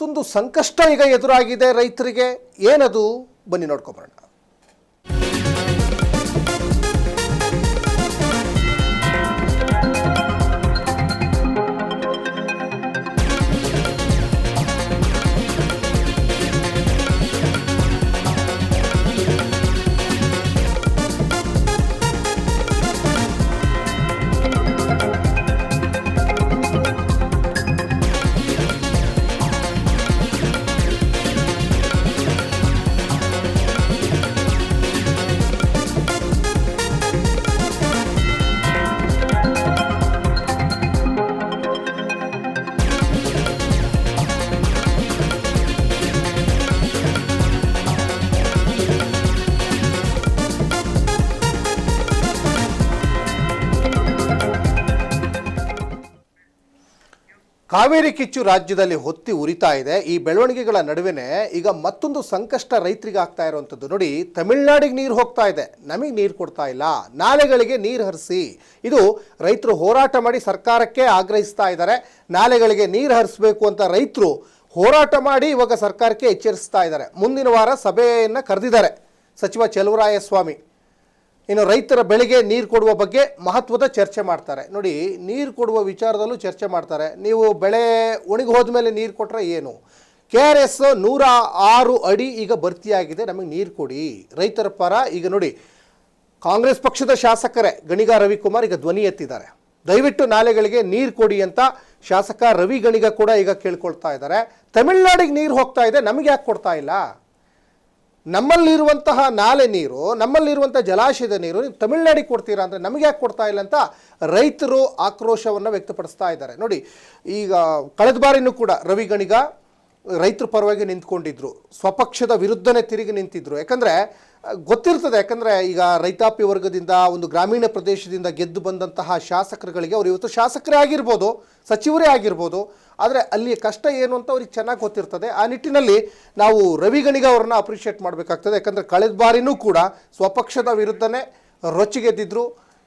ಮತ್ತೊಂದು ಸಂಕಷ್ಟ ಈಗ ಎದುರಾಗಿದೆ ರೈತರಿಗೆ. ಏನದು ಬನ್ನಿ ನೋಡ್ಕೊಂಬರೋಣ. ಕಾವೇರಿ ಕಿಚ್ಚು ರಾಜ್ಯದಲ್ಲಿ ಹೊತ್ತಿ ಉರಿತಾ ಇದೆ. ಈ ಬೆಳವಣಿಗೆಗಳ ನಡುವೆನೇ ಈಗ ಮತ್ತೊಂದು ಸಂಕಷ್ಟ ರೈತರಿಗೆ ಆಗ್ತಾ ಇರುವಂಥದ್ದು. ನೋಡಿ, ತಮಿಳುನಾಡಿಗೆ ನೀರು ಹೋಗ್ತಾ ಇದೆ, ನಮಗೆ ನೀರು ಕೊಡ್ತಾ ಇಲ್ಲ, ನಾಲೆಗಳಿಗೆ ನೀರು ಹರಿಸಿ. ಇದು ರೈತರು ಹೋರಾಟ ಮಾಡಿ ಸರ್ಕಾರಕ್ಕೆ ಆಗ್ರಹಿಸ್ತಾ ಇದ್ದಾರೆ. ನಾಲೆಗಳಿಗೆ ನೀರು ಹರಿಸಬೇಕು ಅಂತ ರೈತರು ಹೋರಾಟ ಮಾಡಿ ಇವಾಗ ಸರ್ಕಾರಕ್ಕೆ ಎಚ್ಚರಿಸ್ತಾ ಇದ್ದಾರೆ. ಮುಂದಿನ ವಾರ ಸಭೆಯನ್ನು ಕರೆದಿದ್ದಾರೆ ಸಚಿವ ಚಲುವರಾಯಸ್ವಾಮಿ. ಇನ್ನು ರೈತರ ಬೆಳೆಗೆ ನೀರು ಕೊಡುವ ಬಗ್ಗೆ ಮಹತ್ವದ ಚರ್ಚೆ ಮಾಡ್ತಾರೆ. ನೋಡಿ, ನೀರು ಕೊಡುವ ವಿಚಾರದಲ್ಲೂ ಚರ್ಚೆ ಮಾಡ್ತಾರೆ. ನೀವು ಬೆಳೆ ಒಣಗಿ ಹೋದ್ಮೇಲೆ ನೀರು ಕೊಟ್ಟರೆ ಏನು? KRS 106 ಅಡಿ ಈಗ ಭರ್ತಿಯಾಗಿದೆ, ನಮಗೆ ನೀರು ಕೊಡಿ. ರೈತರ ಪರ ಈಗ ನೋಡಿ, ಕಾಂಗ್ರೆಸ್ ಪಕ್ಷದ ಶಾಸಕರೇ ಗಣಿಗ ರವಿಕುಮಾರ್ ಈಗ ಧ್ವನಿ ಎತ್ತಿದ್ದಾರೆ. ದಯವಿಟ್ಟು ನಾಲೆಗಳಿಗೆ ನೀರು ಕೊಡಿ ಅಂತ ಶಾಸಕ ರವಿ ಗಣಿಗ ಕೂಡ ಈಗ ಕೇಳ್ಕೊಳ್ತಾ ಇದ್ದಾರೆ. ತಮಿಳುನಾಡಿಗೆ ನೀರು ಹೋಗ್ತಾ ಇದೆ, ನಮಗೆ ಯಾಕೆ ಕೊಡ್ತಾ ಇಲ್ಲ? ನಮ್ಮಲ್ಲಿರುವಂತಹ ನಾಲೆ ನೀರು, ನಮ್ಮಲ್ಲಿರುವಂಥ ಜಲಾಶಯದ ನೀರು ನೀವು ತಮಿಳುನಾಡಿಗೆ ಕೊಡ್ತೀರಾ ಅಂದರೆ ನಮಗೆ ಯಾಕೆ ಕೊಡ್ತಾ ಇಲ್ಲ ಅಂತ ರೈತರು ಆಕ್ರೋಶವನ್ನು ವ್ಯಕ್ತಪಡಿಸ್ತಾ ಇದ್ದಾರೆ. ನೋಡಿ, ಈಗ ಕಳೆದ ಬಾರಿನೂ ಕೂಡ ರವಿ ಗಣಿಗ ರೈತರ ಪರವಾಗಿ ನಿಂತ್ಕೊಂಡಿದ್ರು, ಸ್ವಪಕ್ಷದ ವಿರುದ್ಧನೇ ತಿರುಗಿ ನಿಂತಿದ್ರು. ಯಾಕಂದರೆ ಗೊತ್ತಿರ್ತದೆ, ಯಾಕಂದರೆ ಈಗ ರೈತಾಪಿ ವರ್ಗದಿಂದ ಒಂದು ಗ್ರಾಮೀಣ ಪ್ರದೇಶದಿಂದ ಗೆದ್ದು ಬಂದಂತಹ ಶಾಸಕರುಗಳಿಗೆ ಅವರು ಇವತ್ತು ಶಾಸಕರೇ ಆಗಿರ್ಬೋದು, ಸಚಿವರೇ ಆಗಿರ್ಬೋದು, ಆದರೆ ಅಲ್ಲಿಯ ಕಷ್ಟ ಏನು ಅಂತ ಅವ್ರಿಗೆ ಚೆನ್ನಾಗಿ ಗೊತ್ತಿರ್ತದೆ. ಆ ನಿಟ್ಟಿನಲ್ಲಿ ನಾವು ರವಿ ಗಣಿಗ ಅವ್ರನ್ನ ಅಪ್ರಿಷಿಯೇಟ್ ಮಾಡಬೇಕಾಗ್ತದೆ. ಯಾಕಂದರೆ ಕಳೆದ ಬಾರಿನೂ ಕೂಡ ಸ್ವಪಕ್ಷದ ವಿರುದ್ಧನೇ ರೊಚ್ಚಿಗೆದ್ದಿದ್ರು.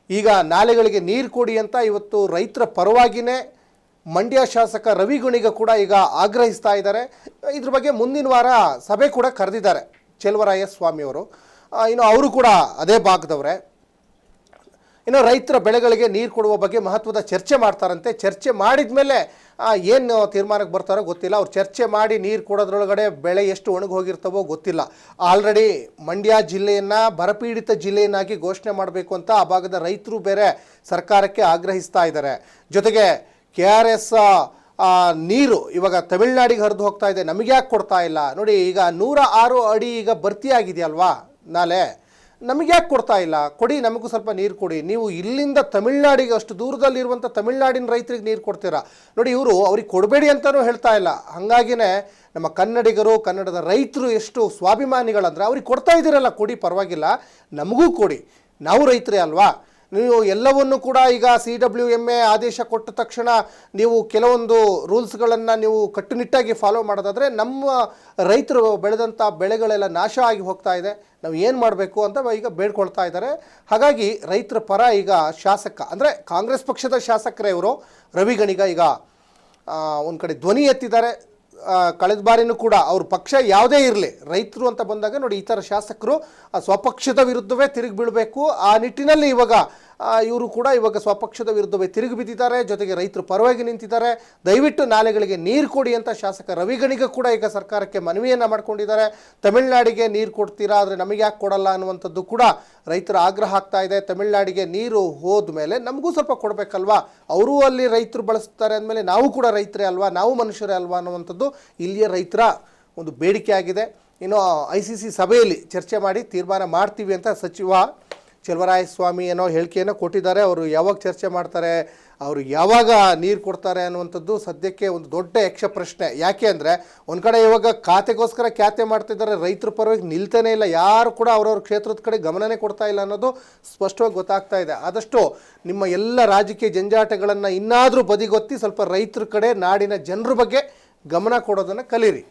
ಈಗ ನಾಲೆಗಳಿಗೆ ನೀರು ಕೊಡಿ ಅಂತ ಇವತ್ತು ರೈತರ ಪರವಾಗಿಯೇ ಮಂಡ್ಯ ಶಾಸಕ ರವಿ ಗಣಿಗ ಕೂಡ ಈಗ ಆಗ್ರಹಿಸ್ತಾ ಇದ್ದಾರೆ. ಇದ್ರ ಬಗ್ಗೆ ಮುಂದಿನ ವಾರ ಸಭೆ ಕೂಡ ಕರೆದಿದ್ದಾರೆ ಚಲುವರಾಯಸ್ವಾಮಿಯವರು. ಇನ್ನು ಅವರು ಕೂಡ ಅದೇ ಭಾಗದವರೇ. ಇನ್ನು ರೈತರ ಬೆಳೆಗಳಿಗೆ ನೀರು ಕೊಡುವ ಬಗ್ಗೆ ಮಹತ್ವದ ಚರ್ಚೆ ಮಾಡ್ತಾರಂತೆ. ಚರ್ಚೆ ಮಾಡಿದ ಮೇಲೆ ಏನು ತೀರ್ಮಾನಕ್ಕೆ ಬರ್ತಾರೋ ಗೊತ್ತಿಲ್ಲ. ಅವ್ರು ಚರ್ಚೆ ಮಾಡಿ ನೀರು ಕೊಡೋದ್ರೊಳಗಡೆ ಬೆಳೆ ಎಷ್ಟು ಒಣಗಿ ಹೋಗಿರ್ತವೋ ಗೊತ್ತಿಲ್ಲ. ಆಲ್ರೆಡಿ ಮಂಡ್ಯ ಜಿಲ್ಲೆಯನ್ನು ಬರಪೀಡಿತ ಜಿಲ್ಲೆಯನ್ನಾಗಿ ಘೋಷಣೆ ಮಾಡಬೇಕು ಅಂತ ಆ ಭಾಗದ ರೈತರು ಬೇರೆ ಸರ್ಕಾರಕ್ಕೆ ಆಗ್ರಹಿಸ್ತಾ ಇದ್ದಾರೆ. ಜೊತೆಗೆ KRS ನೀರು ಇವಾಗ ತಮಿಳುನಾಡಿಗೆ ಹರಿದು ಹೋಗ್ತಾ ಇದೆ, ನಮಗೆ ಯಾಕೆ ಕೊಡ್ತಾ ಇಲ್ಲ? ನೋಡಿ, ಈಗ 106 ಅಡಿ ಈಗ ಭರ್ತಿಯಾಗಿದೆಯಲ್ವಾ ನಾಲೆ, ನಮಗೆ ಯಾಕೆ ಕೊಡ್ತಾ ಇಲ್ಲ? ಕೊಡಿ, ನಮಗೂ ಸ್ವಲ್ಪ ನೀರು ಕೊಡಿ. ನೀವು ಇಲ್ಲಿಂದ ತಮಿಳುನಾಡಿಗೆ ಅಷ್ಟು ದೂರದಲ್ಲಿರುವಂಥ ತಮಿಳುನಾಡಿನ ರೈತರಿಗೆ ನೀರು ಕೊಡ್ತೀರಾ? ನೋಡಿ, ಇವರು ಅವ್ರಿಗೆ ಕೊಡಬೇಡಿ ಅಂತಲೂ ಹೇಳ್ತಾ ಇಲ್ಲ. ಹಾಗಾಗಿನೇ ನಮ್ಮ ಕನ್ನಡಿಗರು, ಕನ್ನಡದ ರೈತರು ಎಷ್ಟು ಸ್ವಾಭಿಮಾನಿಗಳಂದರೆ ಅವ್ರಿಗೆ ಕೊಡ್ತಾ ಇದ್ದೀರಲ್ಲ, ಕೊಡಿ, ಪರವಾಗಿಲ್ಲ, ನಮಗೂ ಕೊಡಿ, ನಾವು ರೈತರೇ ಅಲ್ವಾ? ನೀವು ಎಲ್ಲವನ್ನು ಕೂಡ ಈಗ CWMA ಆದೇಶ ಕೊಟ್ಟ ತಕ್ಷಣ ನೀವು ಕೆಲವೊಂದು ರೂಲ್ಸ್ಗಳನ್ನು ನೀವು ಕಟ್ಟುನಿಟ್ಟಾಗಿ ಫಾಲೋ ಮಾಡೋದಾದರೆ ನಮ್ಮ ರೈತರು ಬೆಳೆದಂಥ ಬೆಳೆಗಳೆಲ್ಲ ನಾಶ ಆಗಿ ಹೋಗ್ತಾ ಇದೆ, ನಾವು ಏನು ಮಾಡಬೇಕು ಅಂತ ಈಗ ಬೇಡ್ಕೊಳ್ತಾ ಇದ್ದಾರೆ. ಹಾಗಾಗಿ ರೈತರ ಪರ ಈಗ ಶಾಸಕ ಅಂದರೆ ಕಾಂಗ್ರೆಸ್ ಪಕ್ಷದ ಶಾಸಕರೇ ಇವರು ರವಿ ಗಣಿಗ ಈಗ ಒಂದು ಕಡೆ ಧ್ವನಿ ಎತ್ತಿದ್ದಾರೆ. ಕಳೆದ ಬಾರಿನೂ ಕೂಡ ಅವ್ರ ಪಕ್ಷ ಯಾವುದೇ ಇರಲಿ, ರೈತರು ಅಂತ ಬಂದಾಗ ನೋಡಿ, ಈ ಥರ ಶಾಸಕರು ಸ್ವಪಕ್ಷದ ವಿರುದ್ಧವೇ ತಿರುಗಿ ಬೀಳಬೇಕು. ಆ ನಿಟ್ಟಿನಲ್ಲಿ ಇವಾಗ ಇವರು ಕೂಡ ಇವಾಗ ಸ್ವಪಕ್ಷದ ವಿರುದ್ಧವೇ ತಿರುಗಿ ಬಿದ್ದಿದ್ದಾರೆ. ಜೊತೆಗೆ ರೈತರು ಪರವಾಗಿ ನಿಂತಿದ್ದಾರೆ. ದಯವಿಟ್ಟು ನಾಲೆಗಳಿಗೆ ನೀರು ಕೊಡಿ ಅಂತ ಶಾಸಕ ರವಿ ಗಣಿಗ ಕೂಡ ಈಗ ಸರ್ಕಾರಕ್ಕೆ ಮನವಿಯನ್ನು ಮಾಡ್ಕೊಂಡಿದ್ದಾರೆ. ತಮಿಳುನಾಡಿಗೆ ನೀರು ಕೊಡ್ತೀರಾ, ಆದರೆ ನಮಗೆ ಯಾಕೆ ಕೊಡಲ್ಲ ಅನ್ನುವಂಥದ್ದು ಕೂಡ ರೈತರ ಆಗ್ರಹ ಆಗ್ತಾ ಇದೆ. ತಮಿಳುನಾಡಿಗೆ ನೀರು ಹೋದ ಮೇಲೆ ನಮಗೂ ಸ್ವಲ್ಪ ಕೊಡಬೇಕಲ್ವಾ? ಅವರೂ ಅಲ್ಲಿ ರೈತರು ಬಳಸ್ತಾರೆ ಅಂದಮೇಲೆ ನಾವು ಕೂಡ ರೈತರೇ ಅಲ್ವಾ, ನಾವು ಮನುಷ್ಯರೇ ಅಲ್ವಾ ಅನ್ನುವಂಥದ್ದು ಇಲ್ಲಿಯ ರೈತರ ಒಂದು ಬೇಡಿಕೆ ಆಗಿದೆ. ಇನ್ನು ICC ಸಭೆಯಲ್ಲಿ ಚರ್ಚೆ ಮಾಡಿ ತೀರ್ಮಾನ ಮಾಡ್ತೀವಿ ಅಂತ ಸಚಿವ ಚಲುವರಾಯಸ್ವಾಮಿ ಏನೋ ಹೇಳಿಕೆಯನ್ನು ಕೊಟ್ಟಿದ್ದಾರೆ. ಅವರು ಯಾವಾಗ ಚರ್ಚೆ ಮಾಡ್ತಾರೆ, ಅವರು ಯಾವಾಗ ನೀರು ಕೊಡ್ತಾರೆ ಅನ್ನುವಂಥದ್ದು ಸದ್ಯಕ್ಕೆ ಒಂದು ದೊಡ್ಡ ಯಕ್ಷ ಪ್ರಶ್ನೆ. ಯಾಕೆ ಅಂದರೆ ಒಂದು ಕಡೆ ಇವಾಗ ಖಾತೆಗೋಸ್ಕರ ಖ್ಯಾತೆ ಮಾಡ್ತಿದ್ದಾರೆ, ರೈತರ ಪರವಾಗಿ ನಿಲ್ತಾನೇ ಇಲ್ಲ, ಯಾರು ಕೂಡ ಅವ್ರವ್ರ ಕ್ಷೇತ್ರದ ಕಡೆ ಗಮನನೇ ಕೊಡ್ತಾ ಇಲ್ಲ ಅನ್ನೋದು ಸ್ಪಷ್ಟವಾಗಿ ಗೊತ್ತಾಗ್ತಾ ಇದೆ. ಆದಷ್ಟು ನಿಮ್ಮ ಎಲ್ಲ ರಾಜಕೀಯ ಜಂಜಾಟಗಳನ್ನು ಇನ್ನಾದರೂ ಬದಿಗೊತ್ತಿ ಸ್ವಲ್ಪ ರೈತರ ಕಡೆ, ನಾಡಿನ ಜನರ ಬಗ್ಗೆ ಗಮನ ಕೊಡೋದನ್ನು ಕಲೀರಿ.